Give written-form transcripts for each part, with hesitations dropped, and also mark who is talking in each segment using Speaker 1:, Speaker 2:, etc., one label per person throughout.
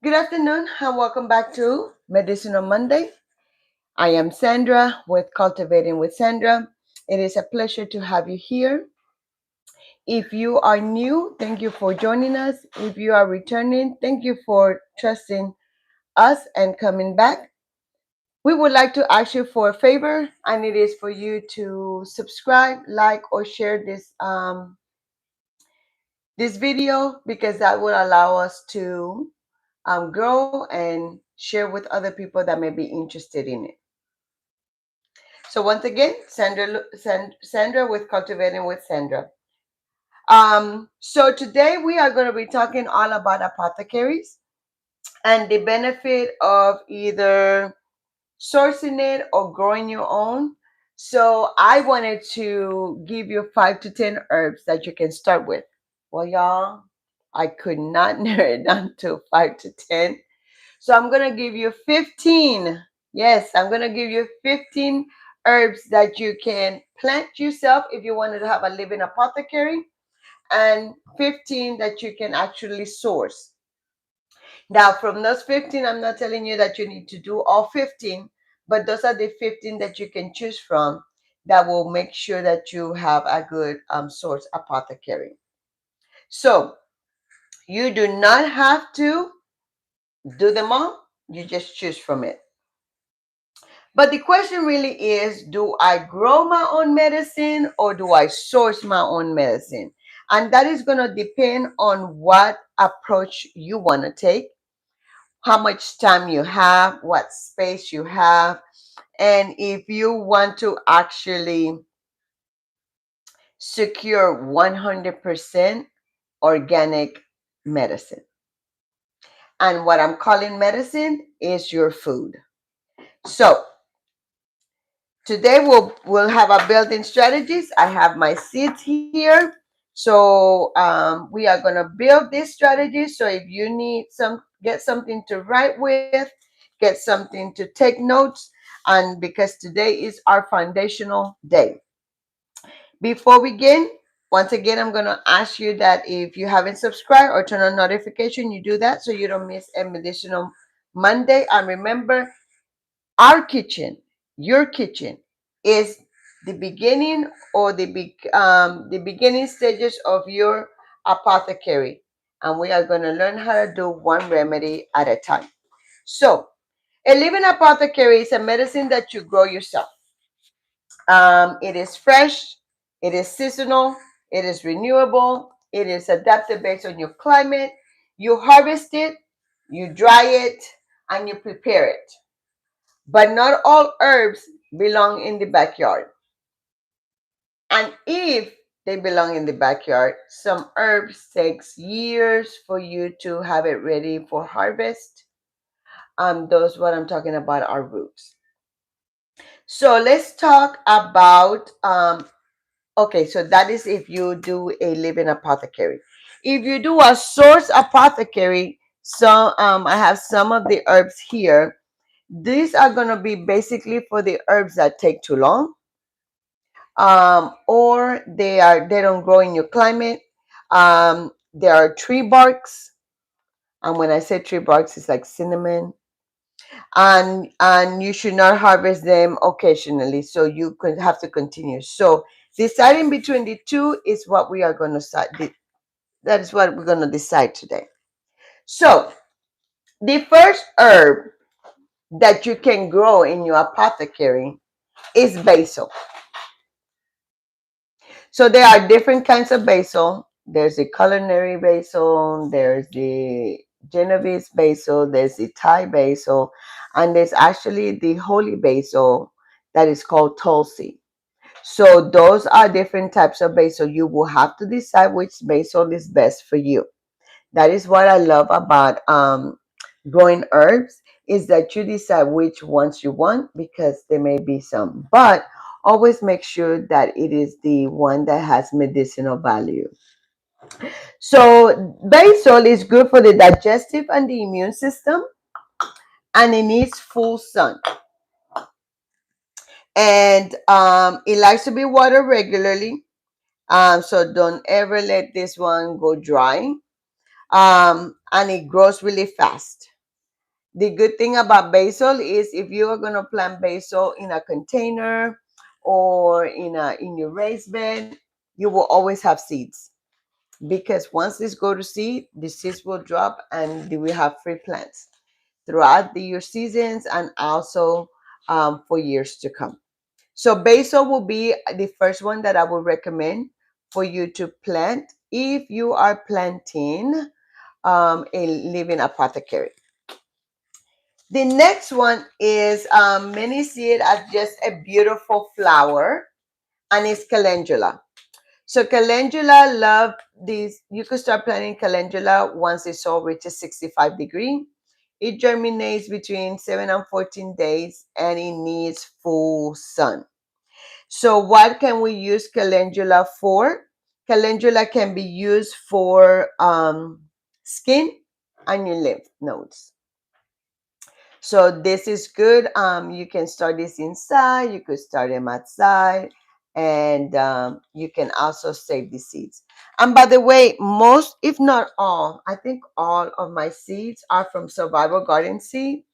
Speaker 1: Good afternoon and welcome back to Medicinal Monday. I am Sandra with Cultivating with Sandra. It is a pleasure to have you here. If you are new, thank you for joining us. If you are returning, thank you for trusting us and coming back. We would like to ask you for a favor, and it is for you to subscribe, like, or share this video because that will allow us to grow and share with other people that may be interested in it. So once again, Sandra with Cultivating with Sandra. So today we are going to be talking all about apothecaries and the benefit of either sourcing it or growing your own. So I wanted to give you 5 to 10 herbs that you can start with. Well, y'all, I could not narrow it down to 5 to 10. So I'm going to give you 15. Yes, I'm going to give you 15 herbs that you can plant yourself if you wanted to have a living apothecary, and 15 that you can actually source. Now, from those 15, I'm not telling you that you need to do all 15, but those are the 15 that you can choose from that will make sure that you have a good source apothecary. So you do not have to do them all, you just choose from it. But the question really is, do I grow my own medicine or do I source my own medicine? And that is going to depend on what approach you want to take, how much time you have, what space you have, and if you want to actually secure 100% organic medicine. And what I'm calling medicine is your food. So today we'll have our building strategies. I have my seeds here. So we are gonna build these strategies. So if you need get something to write with, get something to take notes, and because today is our foundational day. Before we begin, once again, I'm gonna ask you that if you haven't subscribed or turn on notification, you do that so you don't miss a Medicinal Monday. And remember, our kitchen, your kitchen, is the beginning or the beginning stages of your apothecary, and we are going to learn how to do one remedy at a time. So, a living apothecary is a medicine that you grow yourself. It is fresh, it is seasonal, it is renewable, it is adapted based on your climate. You harvest it, you dry it, and you prepare it. But not all herbs belong in the backyard. And if they belong in the backyard, some herbs takes years for you to have it ready for harvest. Those what I'm talking about are roots. So let's talk about okay, so that is if you do a living apothecary. If you do a source apothecary, so I have some of the herbs here. These are going to be basically for the herbs that take too long, or they don't grow in your climate. There are tree barks, and when I say tree barks, it's like cinnamon, and you should not harvest them occasionally, so you could have to continue. So deciding between the two is what we are going to start. That is what we're going to decide today. So the first herb that you can grow in your apothecary is basil. So there are different kinds of basil. There's the culinary basil, there's the Genovese basil, there's the Thai basil, and there's actually the holy basil that is called tulsi. So those are different types of basil. You will have to decide which basil is best for you. That is what I love about growing herbs, is that you decide which ones you want because there may be some, but always make sure that it is the one that has medicinal value. So basil is good for the digestive and the immune system, and it needs full sun. And it likes to be watered regularly. So don't ever let this one go dry. and it grows really fast. The good thing about basil is if you are going to plant basil in a container or in your raised bed, you will always have seeds, because once this go to seed, the seeds will drop and you will have free plants throughout the year seasons, and also for years to come. So basil will be the first one that I would recommend for you to plant if you are planting a living apothecary. The next one is many see it as just a beautiful flower, and it's calendula. So calendula, love these. You could start planting calendula once the soil reaches 65 degrees. It germinates between 7 and 14 days, and it needs full sun. So what can we use calendula for? Calendula can be used for skin and your lymph nodes. So this is good. You can start this inside. You could start them outside, and you can also save the seeds. And by the way, most, if not all, I think all of my seeds are from Survival Garden Seed.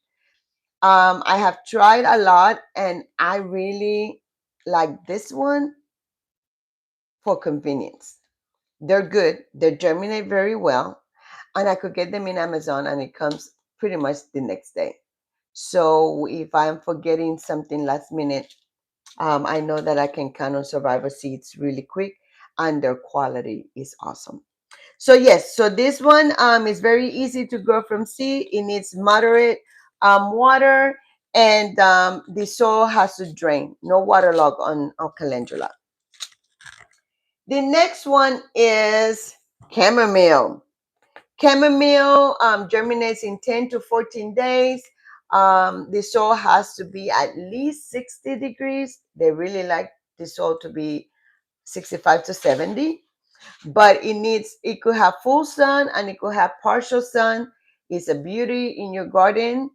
Speaker 1: I have tried a lot, and I really like this one for convenience. They're good. They germinate very well, and I could get them in Amazon, and it comes pretty much the next day. So if I'm forgetting something last minute, I know that I can count on Survivor Seeds really quick, and their quality is awesome. So yes, so this one is very easy to grow from seed. It needs moderate water, and the soil has to drain. No waterlog on calendula. The next one is chamomile. Chamomile germinates in 10 to 14 days. The soil has to be at least 60 degrees. They really like the soil to be 65 to 70, but it could have full sun and it could have partial sun. It's a beauty in your garden,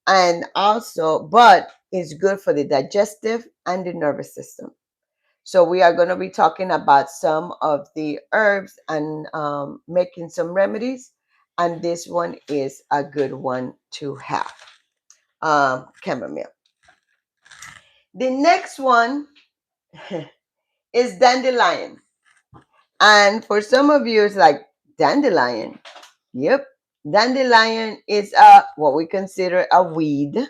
Speaker 1: and also, but it's good for the digestive and the nervous system. So we are going to be talking about some of the herbs and making some remedies. And this one is a good one to have. Chamomile. The next one is dandelion. And for some of you, it's like dandelion. Yep. Dandelion is what we consider a weed,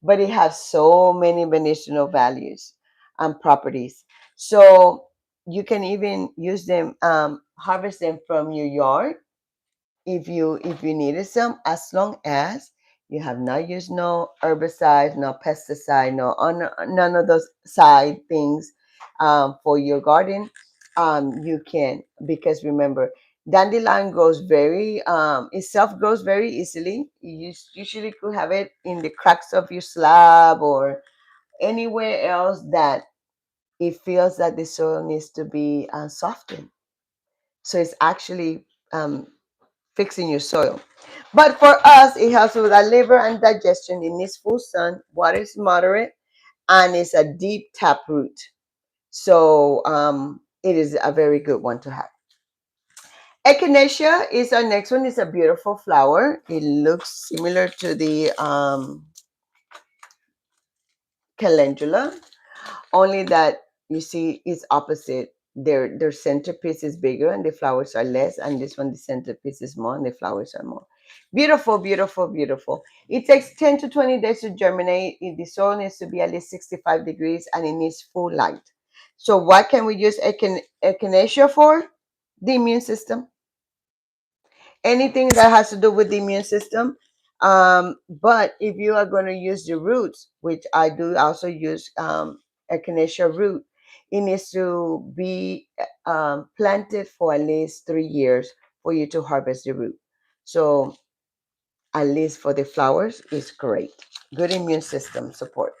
Speaker 1: but it has so many medicinal values and properties. So you can even use them, harvest them from your yard if you needed some, as long as you have not used no herbicide, no pesticide, none of those side things for your garden. You can, because remember, dandelion grows very itself grows very easily. You usually could have it in the cracks of your slab or anywhere else that it feels that the soil needs to be softened. So it's actually fixing your soil. But for us, it helps with our liver and digestion. It needs full sun, water is moderate, and it's a deep tap root. So it is a very good one to have. Echinacea is our next one. It's a beautiful flower. It looks similar to the calendula, only that you see it's opposite. Their centerpiece is bigger and the flowers are less, and this one the centerpiece is more and the flowers are more. Beautiful, beautiful, beautiful. It takes 10 to 20 days to germinate. The soil needs to be at least 65 degrees and it needs full light. So what can we use echinacea for? The immune system. Anything that has to do with the immune system. But if you are going to use the roots, which I do also use echinacea root, it needs to be planted for at least 3 years for you to harvest the root. So at least for the flowers is great. Good immune system support.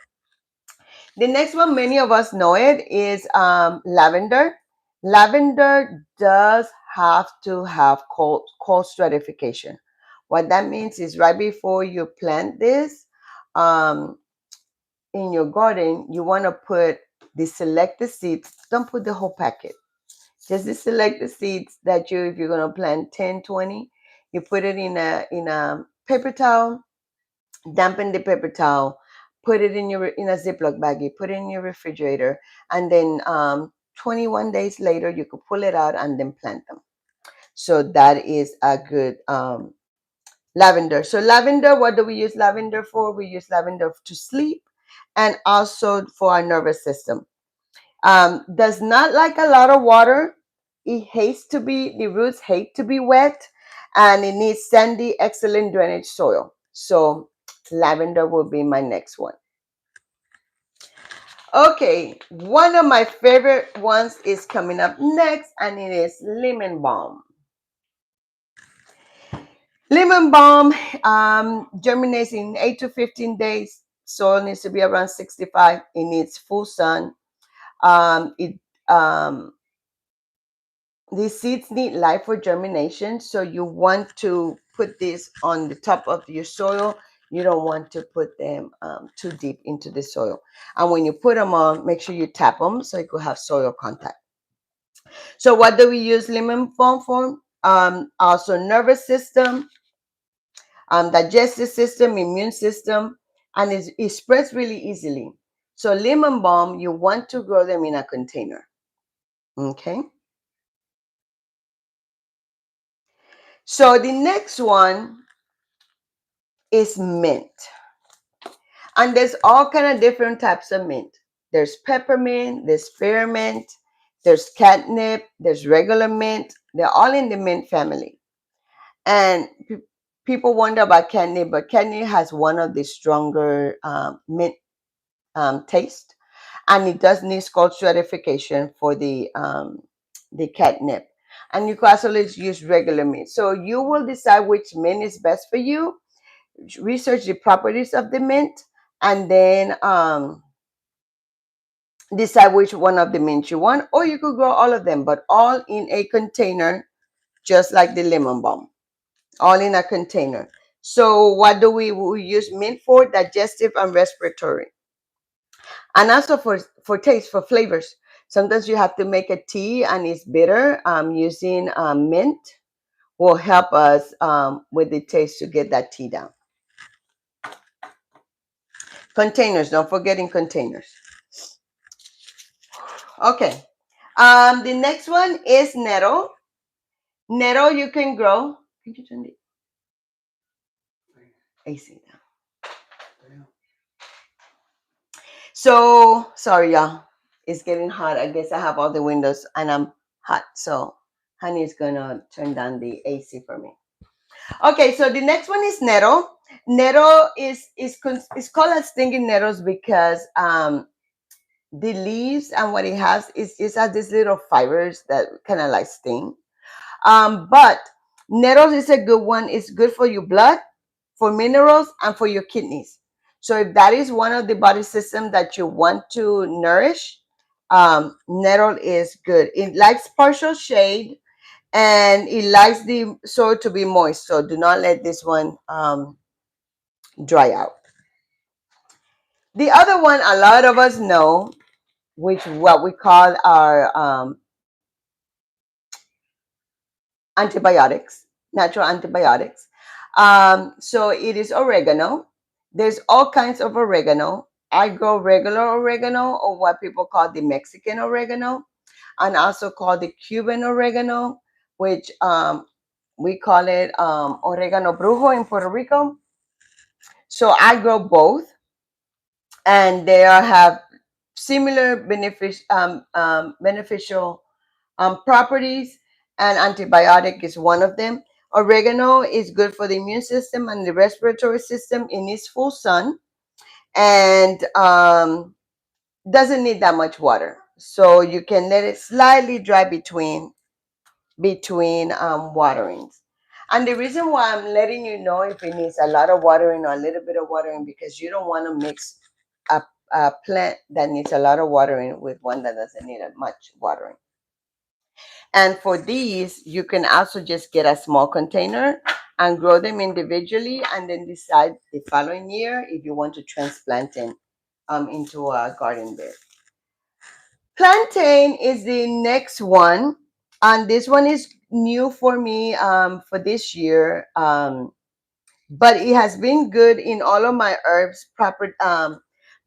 Speaker 1: The next one, many of us know it, is lavender. Lavender does have to have cold stratification. What that means is right before you plant this um, in your garden, you want to put the selected seeds. Don't put the whole packet. Just select the seeds that if you're gonna plant 10, 20, you put it in a paper towel, dampen the paper towel, put it in a Ziploc baggie, put it in your refrigerator, and then 21 days later you could pull it out and then plant them. So that is a good lavender. So lavender, what do we use lavender for? We use lavender to sleep and also for our nervous system. Does not like a lot of water. The roots hate to be wet, and it needs sandy, excellent drainage soil. So lavender will be my next one. Okay, one of my favorite ones is coming up next, and it is lemon balm. Lemon balm germinates in 8 to 15 days. Soil needs to be around 65. It needs full sun. It These seeds need light for germination, so you want to put this on the top of your soil. You don't want to put them too deep into the soil. And when you put them on, make sure you tap them so you could have soil contact. So what do we use lemon balm for? Also nervous system, digestive system, immune system, and it spreads really easily. So lemon balm, you want to grow them in a container. Okay. So the next one is mint. And there's all kind of different types of mint. There's peppermint, there's spearmint, there's catnip, there's regular mint. They're all in the mint family. And people wonder about catnip, but catnip has one of the stronger mint taste, and it does need scald stratification for the catnip. And you can also use regular mint. So you will decide which mint is best for you. Research the properties of the mint, and then decide which one of the mints you want, or you could grow all of them, but all in a container, just like the lemon balm, all in a container. So what do we use mint for? Digestive and respiratory, and also for taste, for flavors. Sometimes you have to make a tea and it's bitter. Using mint will help us with the taste to get that tea down. Containers, don't forget in containers. Okay. The next one is nettle. Nettle you can grow. Can you turn the AC down? So sorry, y'all. It's getting hot. I guess I have all the windows and I'm hot. So honey is gonna turn down the AC for me. Okay, so the next one is nettle. Nettle is called as stinging nettles because the leaves and what it has is has these little fibers that kind of like sting. But nettles is a good one. It's good for your blood, for minerals, and for your kidneys. So if that is one of the body systems that you want to nourish, nettle is good. It likes partial shade and it likes the soil to be moist. So do not let this one dry out. The other one a lot of us know, which what we call our antibiotics, natural antibiotics. So it is oregano. There's all kinds of oregano. I grow regular oregano, or what people call the Mexican oregano, and also called the Cuban oregano, which we call it oregano brujo in Puerto Rico. So I grow both, and they have similar beneficial properties, and antibiotic is one of them. Oregano is good for the immune system and the respiratory system. It needs full sun and doesn't need that much water. So you can let it slightly dry between waterings. And the reason why I'm letting you know if it needs a lot of watering or a little bit of watering, because you don't want to mix a plant that needs a lot of watering with one that doesn't need much watering. And for these, you can also just get a small container and grow them individually, and then decide the following year if you want to transplant them into a garden bed. Plantain is the next one. And this one is new for me for this year. But it has been good in all of my herbs proper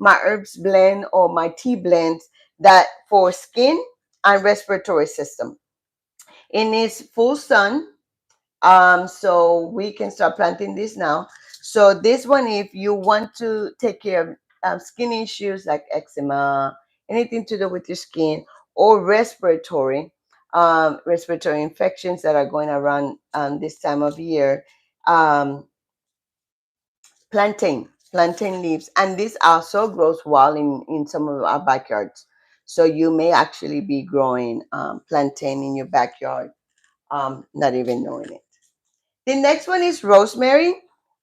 Speaker 1: my herbs blend or my tea blends that for skin and respiratory system. In its full sun, so we can start planting this now. So this one, if you want to take care of skin issues like eczema, anything to do with your skin, or respiratory infections that are going around this time of year, um, plantain leaves, and this also grows well in some of our backyards. So you may actually be growing plantain in your backyard, not even knowing it. The next one is rosemary.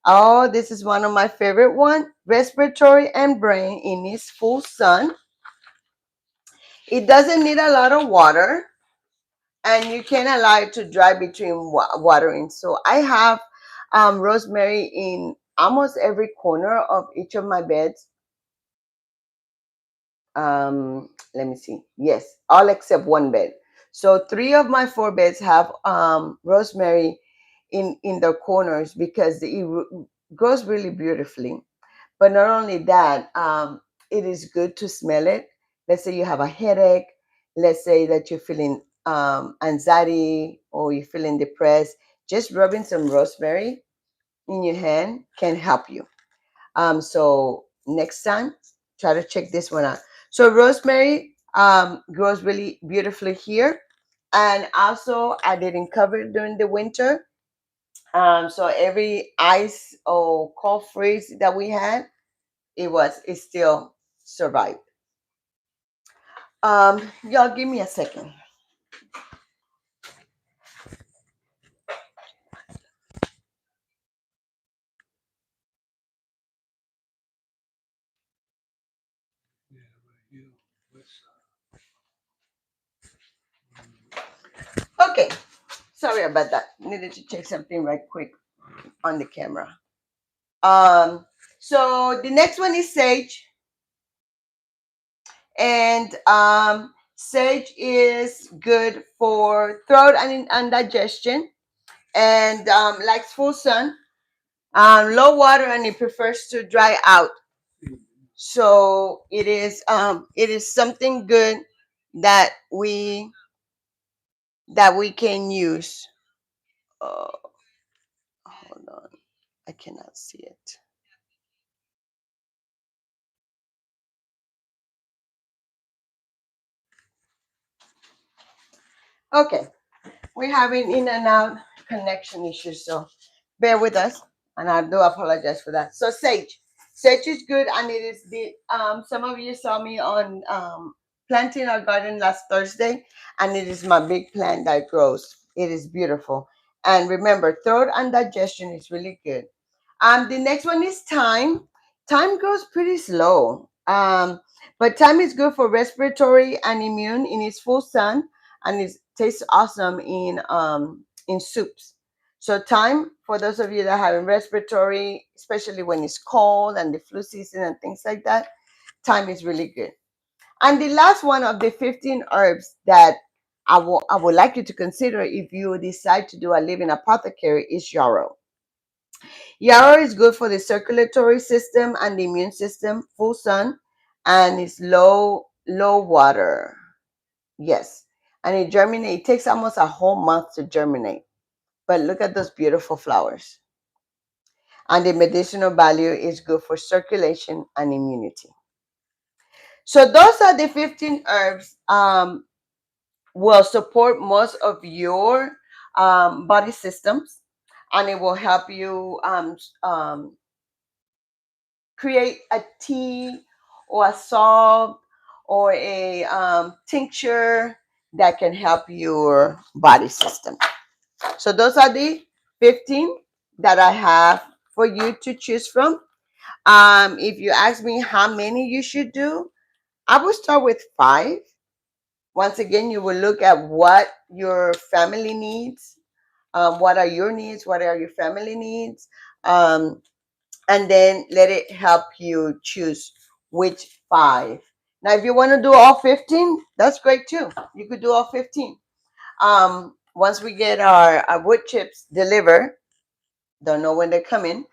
Speaker 1: Oh, this is one of my favorite one. Respiratory and brain in its full sun. It doesn't need a lot of water, and you can allow it to dry between watering. So I have rosemary in almost every corner of each of my beds. Let me see. Yes, all except one bed. So three of my four beds have rosemary in the corners because grows really beautifully. But not only that, it is good to smell it. Let's say you have a headache. Let's say that you're feeling anxiety or you're feeling depressed. Just rubbing some rosemary in your hand can help you. So next time, try to check this one out. So rosemary grows really beautifully here. And also I didn't cover it during the winter. So every ice or cold freeze that we had, it still survived. Y'all give me a second. Okay, sorry about that. Needed to check something right quick on the camera. Um, so the next one is sage, and sage is good for throat and digestion, and likes full sun, low water, and it prefers to dry out. So it is something good that we can use. Uh, hold on, I cannot see it. Okay, we're having in and out connection issues, so bear with us, and I do apologize for that. So sage is good, and it is the some of you saw me on planting our garden last Thursday, and it is my big plant that grows. It is beautiful, and remember, throat and digestion is really good. The next one is thyme. Thyme grows pretty slow, but thyme is good for respiratory and immune in its full sun, and it tastes awesome in soups. So thyme, for those of you that have respiratory, especially when it's cold and the flu season and things like that, thyme is really good. And the last one of the 15 herbs that I would like you to consider if you decide to do a living apothecary is yarrow. Yarrow is good for the circulatory system and the immune system, full sun, and it's low water. Yes. And it germinates. It takes almost a whole month to germinate. But look at those beautiful flowers. And the medicinal value is good for circulation and immunity. So those are the 15 herbs will support most of your body systems, and it will help you create a tea or a salt or a tincture that can help your body system. So those are the 15 that I have for you to choose from. If you ask me how many you should do, I will start with 5. Once again, you will look at what your family needs. What are your needs? What are your family needs? Um, and then let it help you choose which 5. Now, if you want to do all 15, that's great too. You could do all 15. Once we get our wood chips delivered, don't know when they're coming,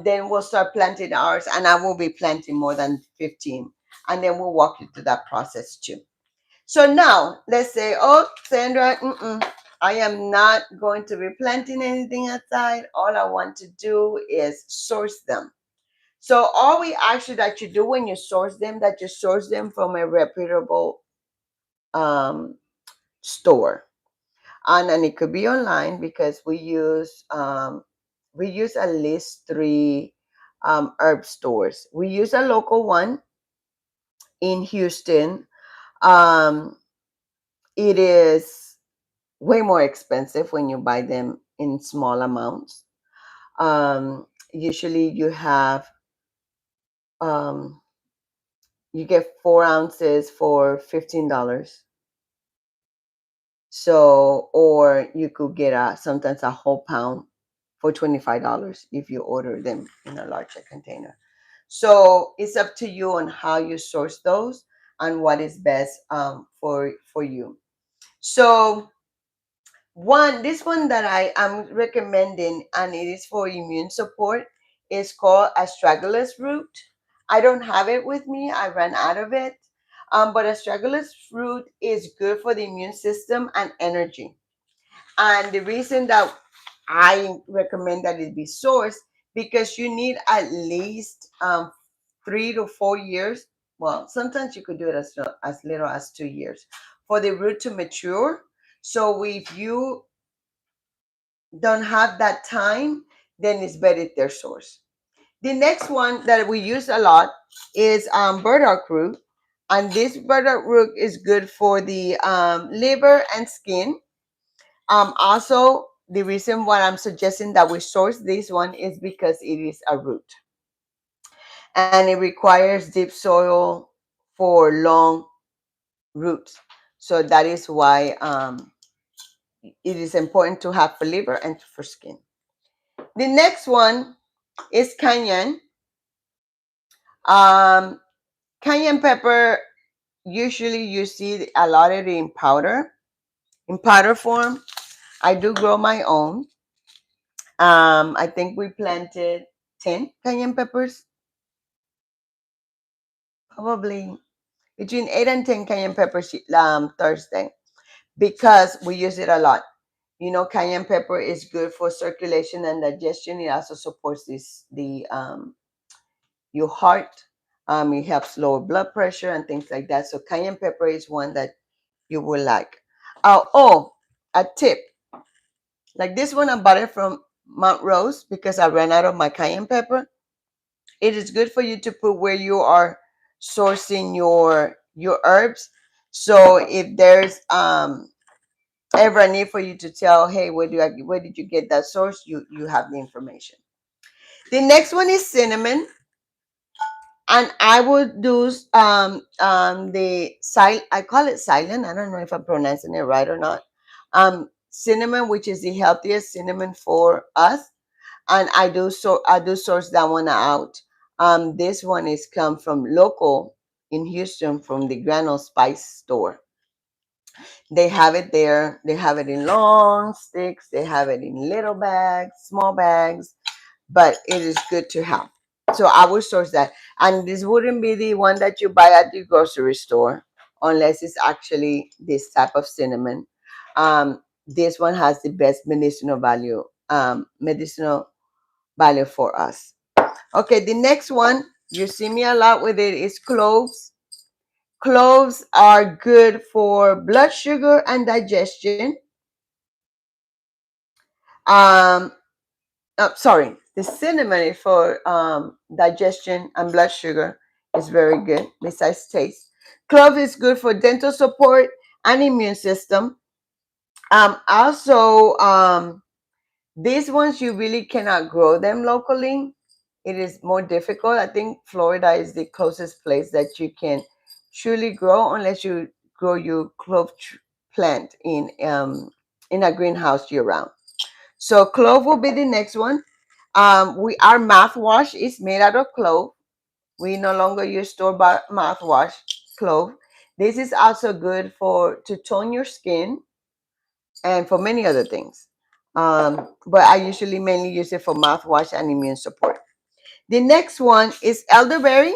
Speaker 1: then we'll start planting ours, and I will be planting more than 15, and then we'll walk you through that process too. So now let's say, oh, Sandra, I am not going to be planting anything outside. All I want to do is source them. So all we ask you that you do when you source them, that you source them from a reputable um, store, and it could be online because we use at least three herb stores. We use a local one in Houston. Um, it is way more expensive when you buy them in small amounts. Usually um, you get 4 ounces for $15. So, or you could get sometimes a whole pound for $25 if you order them in a larger container. So it's up to you on how you source those and what is best for you. So this one that I am recommending, and it is for immune support, is called astragalus root. I don't have it with me. I ran out of it. But astragalus root is good for the immune system and energy. And the reason that I recommend that it be sourced, because you need at least 3 to 4 years. Well, sometimes you could do it as little as 2 years for the root to mature. So if you don't have that time, then it's better if they're sourced. The next one that we use a lot is burdock root. And this burdock root is good for the liver and skin. Also, the reason why I'm suggesting that we source this one is because it is a root and it requires deep soil for long roots. So that is why it is important to have for liver and for skin. The next one is cayenne. Um, Cayenne pepper, usually you see a lot of it in powder form. I do grow my own. I think we planted 10 cayenne peppers, probably between 8 and 10 cayenne peppers Thursday, because we use it a lot. You know, cayenne pepper is good for circulation and digestion. It also supports your heart. It helps lower blood pressure and things like that. So cayenne pepper is one that you will like. Oh, a tip. Like this one, I bought it from Mount Rose because I ran out of my cayenne pepper. It is good for you to put where you are sourcing your herbs. So if there's ever a need for you to tell, hey, where did you get that source? You have the information. The next one is cinnamon, and I would do I call it silent. I don't know if I'm pronouncing it right or not. Cinnamon, which is the healthiest cinnamon for us, and I do source that one out. This one is come from local in Houston from the Granule Spice store. They have it there. They have it in long sticks. They have it in little bags, small bags, but it is good to have. So I will source that. And this wouldn't be the one that you buy at the grocery store unless it's actually this type of cinnamon. This one has the best medicinal value for us. Okay, the next one, you see me a lot with it, is cloves. Cloves are good for blood sugar and digestion. Um, Sorry, the cinnamon is for digestion and blood sugar. Is very good besides taste. Clove is good for dental support and immune system. Also, these ones you really cannot grow them locally. It is more difficult. I think Florida is the closest place that you can truly grow unless you grow your clove plant in a greenhouse year round. So clove will be the next one. Our mouthwash is made out of clove. We no longer use store-bought mouthwash, clove. This is also good to tone your skin. and for many other things. But I usually mainly use it for mouthwash and immune support. The next one is elderberry.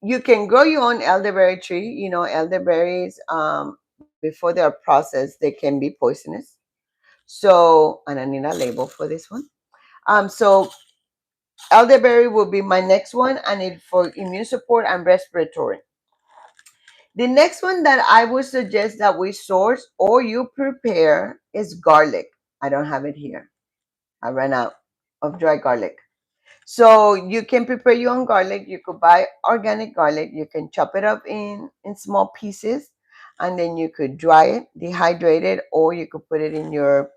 Speaker 1: You can grow your own elderberry tree. You know, elderberries, before they are processed, they can be poisonous. So, and I need a label for this one. So elderberry will be my next one, and it for immune support and respiratory. The next one that I would suggest that we source or you prepare is garlic. I don't have it here. I ran out of dry garlic. So you can prepare your own garlic. You could buy organic garlic. You can chop it up in small pieces, and then you could dry it, dehydrate it, or you could put it in your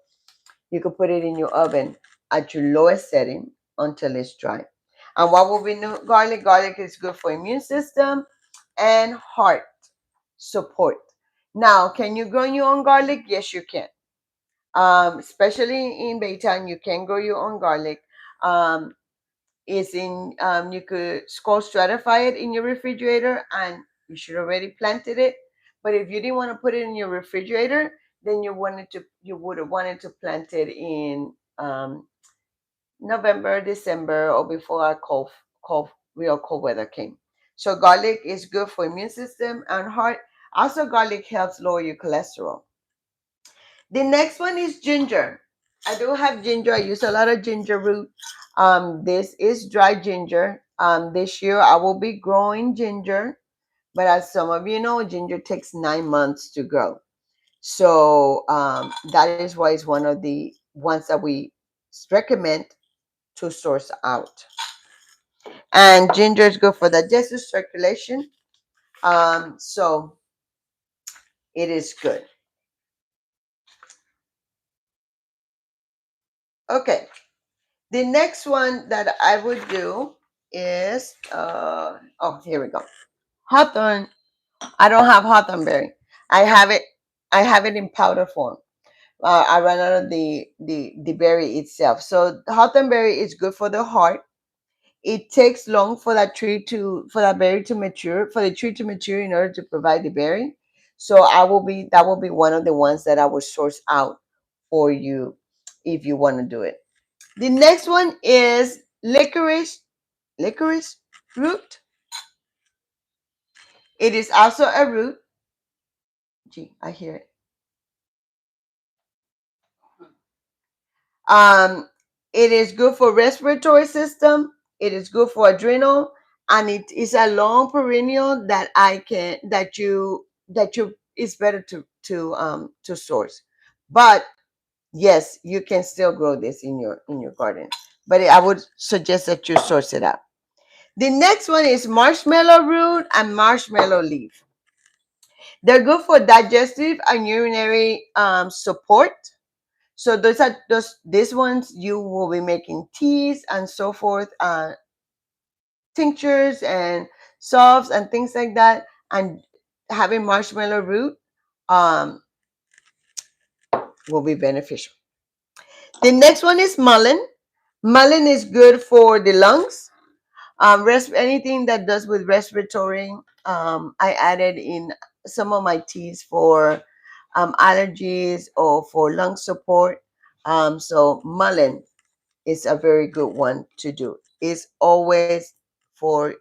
Speaker 1: oven at your lowest setting until it's dry. And what will be new garlic? Garlic is good for immune system and heart support. Now, can you grow your own garlic? Yes, you can. Especially in Baytown, you can grow your own garlic. Um, is in You could cold stratify it in your refrigerator, and you should already planted it. But if you didn't want to put it in your refrigerator, then you would have wanted to plant it in November, December, or before our real cold weather came. So garlic is good for immune system and heart. Also, garlic helps lower your cholesterol. The next one is ginger. I do have ginger. I use a lot of ginger root. This is dry ginger. This year I will be growing ginger, but as some of you know, ginger takes 9 months to grow. So that is why it's one of the ones that we recommend to source out. And ginger is good for digestive circulation. So it is good. Okay. The next one that I would do is oh, here we go. Hawthorn. I don't have hawthornberry. I have it. I have it in powder form. I ran out of the berry itself. So hawthornberry is good for the heart. It takes long for for that berry to mature, for the tree to mature in order to provide the berry. So that will be one of the ones that I will source out for you if you want to do it. The next one is licorice root. It is also a root. Gee, I hear it. Um, it is good for respiratory system. It is good for adrenal, and it is a long perennial that it's better to source. But yes, you can still grow this in your garden. But I would suggest that you source it out. The next one is marshmallow root and marshmallow leaf. They're good for digestive and urinary support. So these ones you will be making teas and so forth, tinctures and salves and things like that. And having marshmallow root um, will be beneficial. The next one is mullein. Mullein is good for the lungs. Anything that does with respiratory. I added in some of my teas for allergies or for lung support. So mullein is a very good one to do. It's always for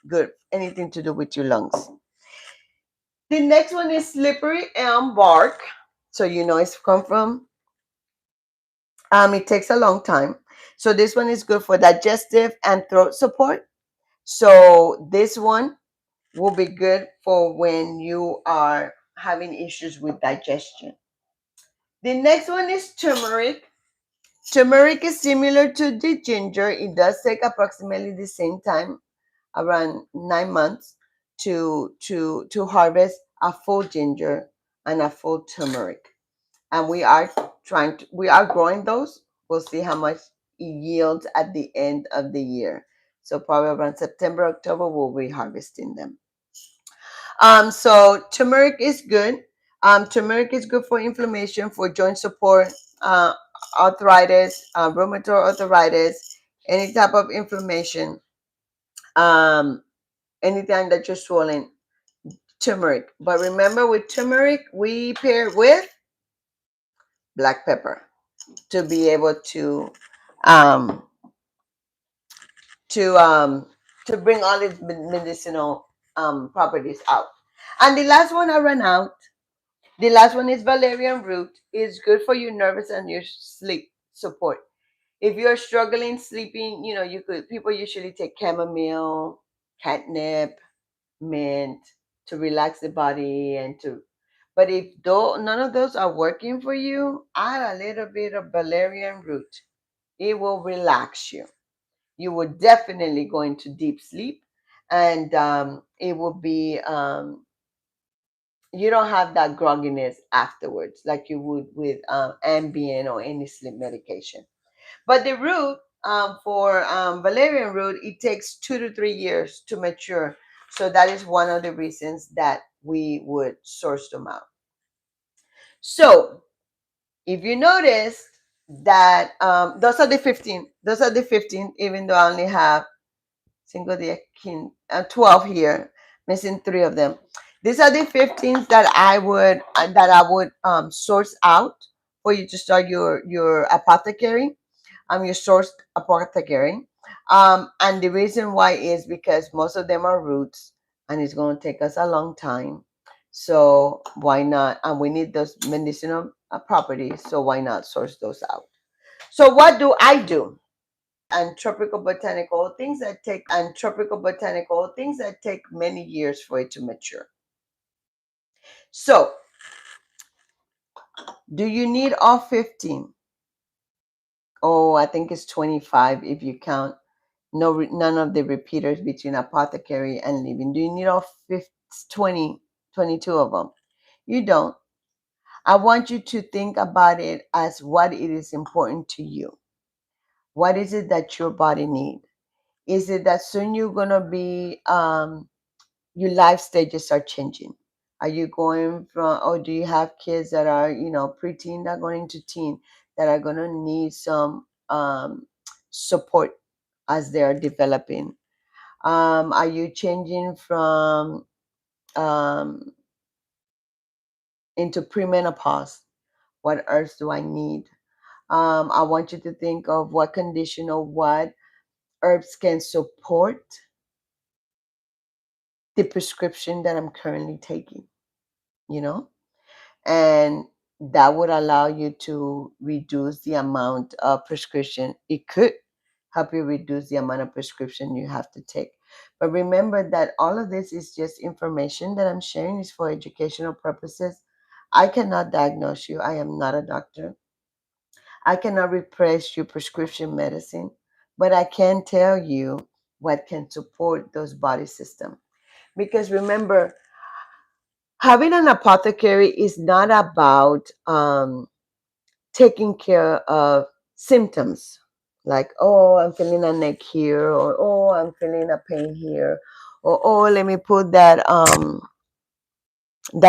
Speaker 1: good anything to do with your lungs. The next one is slippery elm bark. So you know it's come from. It takes a long time. So this one is good for digestive and throat support. So this one will be good for when you are having issues with digestion. The next one is turmeric. Turmeric is similar to the ginger. It does take approximately the same time, around 9 months, to harvest a full ginger and a full turmeric. And we are growing those. We'll see how much it yields at the end of the year. So probably around September, October, we'll be harvesting them. So turmeric is good. Turmeric is good for inflammation, for joint support, uh, arthritis, rheumatoid arthritis, any type of inflammation. Um, Anytime that you're swollen, turmeric. But remember, with turmeric, we pair with black pepper, to be able um, to um, to bring all its medicinal properties out. And the last one I ran out. The last one is valerian root. It's good for your nervous and your sleep support. If you're struggling sleeping, you could. People usually take chamomile, catnip, mint to relax the body and to. But if though none of those are working for you, add a little bit of valerian root. It will relax you. You will definitely go into deep sleep, and it will be you don't have that grogginess afterwards like you would with Ambien or any sleep medication. But the root, for valerian root, it takes 2 to 3 years to mature. So that is one of the reasons that we would source them out. So if you notice that those are the 15, even though I only have single de 12 here, missing 3 of them. These are the 15 that I would source out for you to start your apothecary. Your Sourced Apothecary. And the reason why is because most of them are roots, and it's going to take us a long time. So why not? And we need those medicinal properties. So why not source those out? So what do I do? And tropical botanical things that take many years for it to mature. So do you need all 15? Oh, I think it's 25 if you count none of the repeaters between apothecary and living. Do you need all 50, 20, 22 of them? You don't. I want you to think about it as what it is important to you. What is it that your body needs? Is it that soon you're going to be your life stages are changing? Are you going from, or do you have kids that are, preteen, that are going into teen, that are going to need some support as they are developing? Are you changing from um, into premenopause? What herbs do I need? I want you to think of what condition or what herbs can support the prescription that I'm currently taking, you know? And that would allow you to reduce the amount of prescription. It could help you reduce the amount of prescription you have to take. But remember that all of this is just information that I'm sharing, is for educational purposes. I cannot diagnose you. I am not a doctor. I cannot replace your prescription medicine, but I can tell you what can support those body systems. Because remember, having an apothecary is not about taking care of symptoms, like, oh, I'm feeling a neck here, or oh, I'm feeling a pain here, or oh, let me put that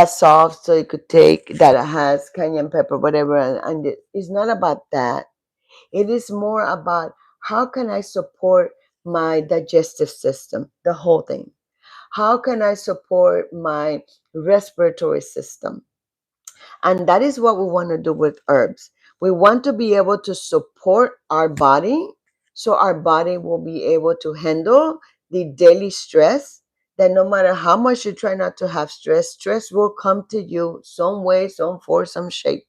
Speaker 1: soft so you could take that has cayenne pepper, whatever. And it's not about that. It is more about how can I support my digestive system, the whole thing. How can I support my respiratory system? And that is what we want to do with herbs. We want to be able to support our body, so our body will be able to handle the daily stress. That no matter how much you try not to have stress, stress will come to you some way, some form, some shape.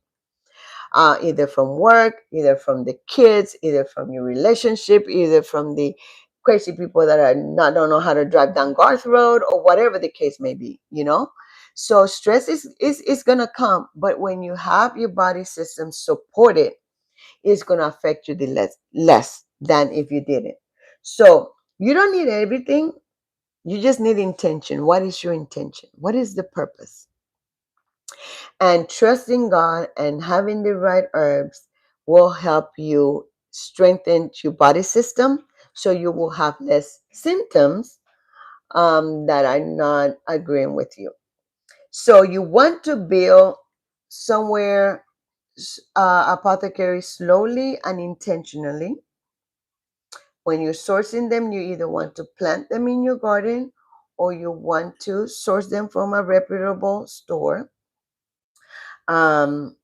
Speaker 1: Either from work, either from the kids, either from your relationship, either from the crazy people that don't know how to drive down Garth Road, or whatever the case may be. So stress is gonna come, but when you have your body system supported, it's gonna affect you the less than if you didn't. So you don't need everything. You just need intention. What is your intention? What is the purpose? And trusting God and having the right herbs will help you strengthen your body system, so you will have less symptoms that are not agreeing with you. So you want to build somewhere apothecary slowly and intentionally. When you're sourcing them, you either want to plant them in your garden, or you want to source them from a reputable store. Um,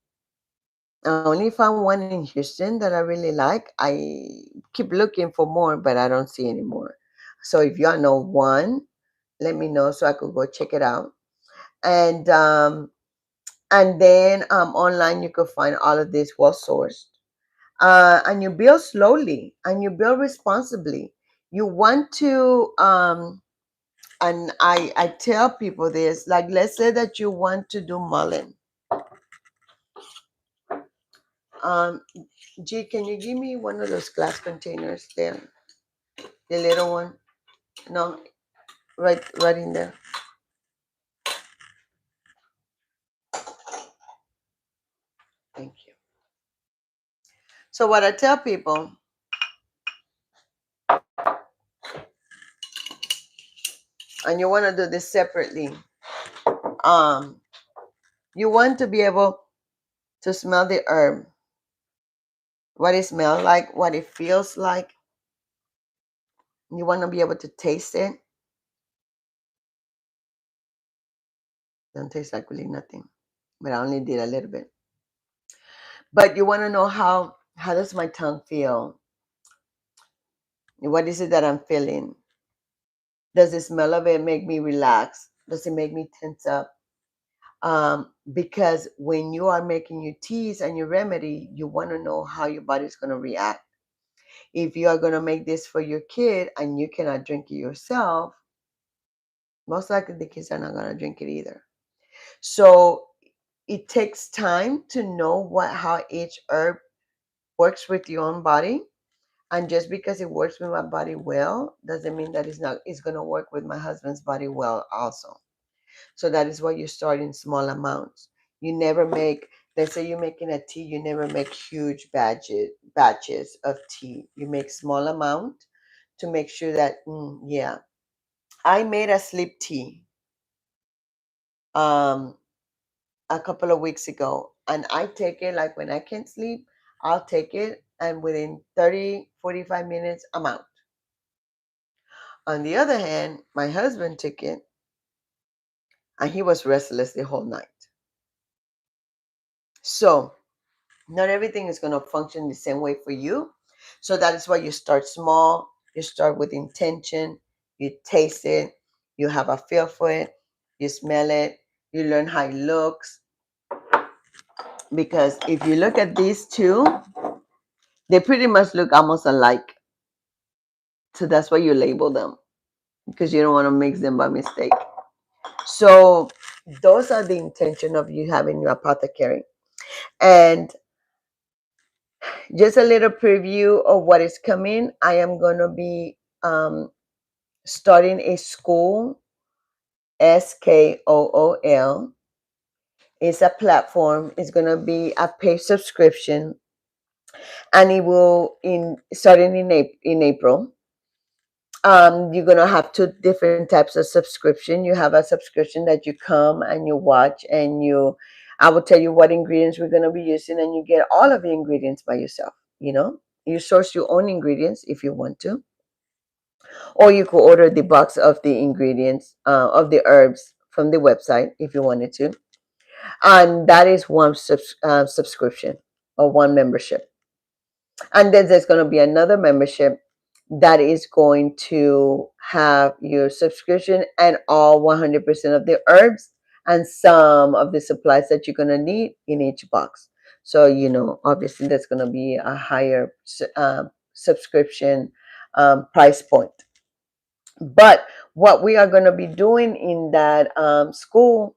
Speaker 1: I only found one in Houston that I really like. I keep looking for more, but I don't see any more. So if y'all know one, let me know so I could go check it out. And then online you could find all of this well sourced. And you build slowly and you build responsibly. You want to and I tell people this, like, let's say that you want to do mullein. Um, G, can you give me one of those glass containers there? The little one? No, right in there. Thank you. So what I tell people, and you want to do this separately, um, you want to be able to smell the herb, what it smells like, what it feels like. You want to be able to taste it. Don't taste like really nothing, but I only did a little bit. But you want to know how does my tongue feel? What is it that I'm feeling? Does the smell of it make me relax? Does it make me tense up? Because when you are making your teas and your remedy, you want to know how your body's going to react. If you are going to make this for your kid and you cannot drink it yourself, most likely the kids are not going to drink it either. So it takes time to know how each herb works with your own body. And just because it works with my body well doesn't mean that it's going to work with my husband's body well also. So that is why you start in small amounts. You never make, let's say you're making a tea, you never make huge batches of tea. You make small amount to make sure that, yeah. I made a sleep tea um, a couple of weeks ago, and I take it like when I can't sleep, I'll take it, and within 30-45 minutes, I'm out. On the other hand, my husband took it, and he was restless the whole night. So not everything is going to function the same way for you. So that is why you start small. You start with intention. You taste it. You have a feel for it. You smell it. You learn how it looks. Because if you look at these two, they pretty much look almost alike. So that's why you label them, because you don't want to mix them by mistake. So those are the intention of you having your apothecary. And just a little preview of what is coming. I am going to be starting a school, SKOOL. It's a platform. It's going to be a paid subscription, and it will starting in April. You're going to have two different types of subscription. You have a subscription that you come and you watch, and I will tell you what ingredients we're going to be using, and you get all of the ingredients by yourself. You source your own ingredients if you want to, or you could order the box of the ingredients of the herbs from the website if you wanted to. And that is one subscription or one membership. And then there's going to be another membership that is going to have your subscription and all 100% of the herbs and some of the supplies that you're going to need in each box. So, obviously that's going to be a higher subscription price point. But what we are going to be doing in that school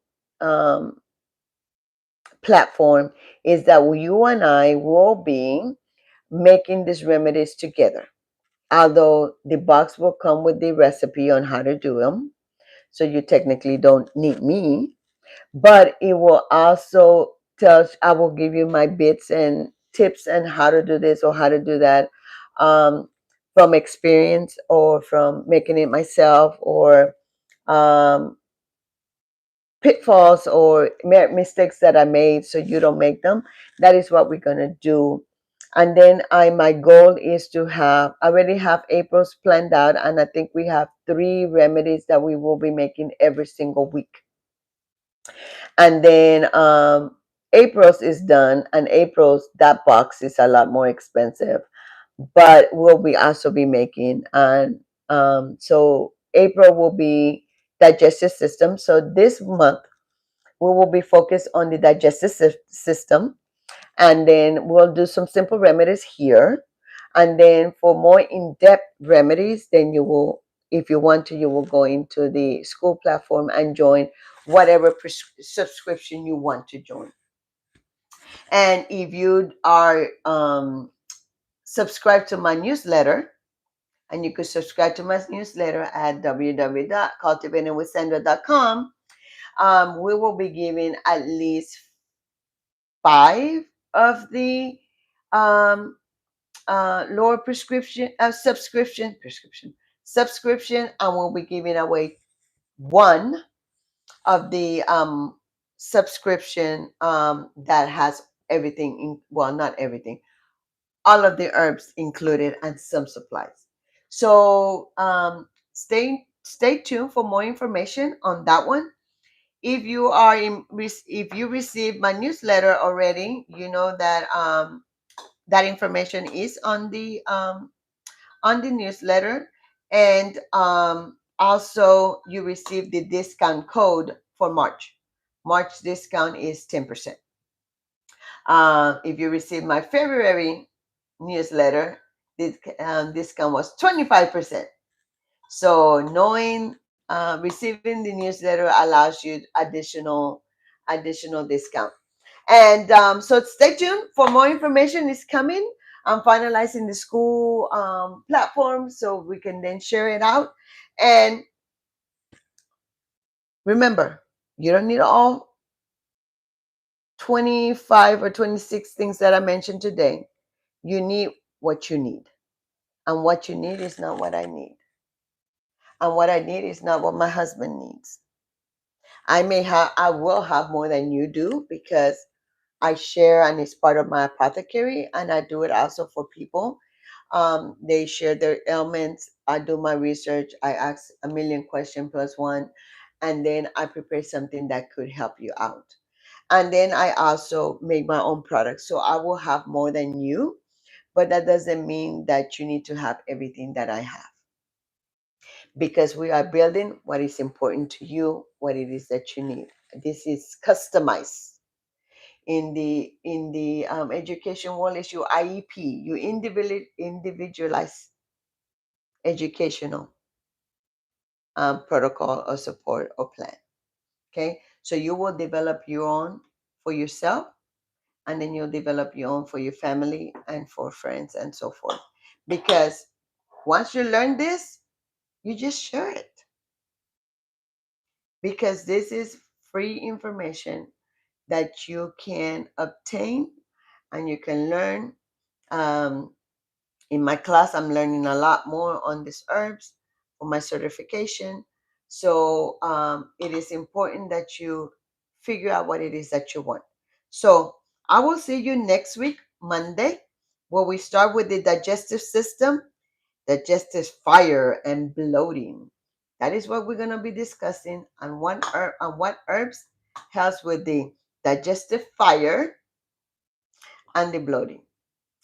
Speaker 1: platform is that you and I will be making these remedies together. Although the box will come with the recipe on how to do them, so you technically don't need me, but it will also I will give you my bits and tips and how to do this or how to do that, from experience or from making it myself, or um, pitfalls or mistakes that I made so you don't make them. That is what we're gonna do. And then my goal is to I already have April's planned out, and I think we have 3 remedies that we will be making every single week. And then April's is done, and April's, that box is a lot more expensive, but we'll be also be making, and so April will be digestive system. So this month we will be focused on the digestive system, and then we'll do some simple remedies here, and then for more in-depth remedies, then you will, if you want to, you will go into the school platform and join whatever subscription you want to join. And if you are subscribed to my newsletter, and you could subscribe to my newsletter at www.cultivatingwithsandra.com, we will be giving at least 5 of the um, lower subscription, and we'll be giving away 1 of the subscription that has everything in, well, not everything, all of the herbs included and some supplies. So stay tuned for more information on that one. If you are if you received my newsletter already, you know that that information is on the newsletter, and also you receive the discount code for March. March discount is 10%. If you receive my February newsletter, this discount was 25%. So knowing, receiving the newsletter allows you additional discount. And so stay tuned for more information is coming. I'm finalizing the school platform so we can then share it out. And remember, you don't need all 25 or 26 things that I mentioned today. You need what you need. And what you need is not what I need. And what I need is not what my husband needs. I will have more than you do because I share, and it's part of my apothecary, and I do it also for people. They share their ailments. I do my research. I ask a million questions plus one, and then I prepare something that could help you out. And then I also make my own products. So I will have more than you, but that doesn't mean that you need to have everything that I have, because we are building what is important to you, what it is that you need. This is customized. In the education world, is your IEP, you individualize educational protocol or support or plan. Okay, so you will develop your own for yourself, and then you'll develop your own for your family and for friends and so forth. Because once you learn this, you just share it, because this is free information that you can obtain and you can learn. Um, in my class, I'm learning a lot more on these herbs for my certification. So it is important that you figure out what it is that you want. So I will see you next week, Monday, where we start with the digestive system, digestive fire and bloating. That is what we're going to be discussing, on what herbs helps with the digestive fire and the bloating.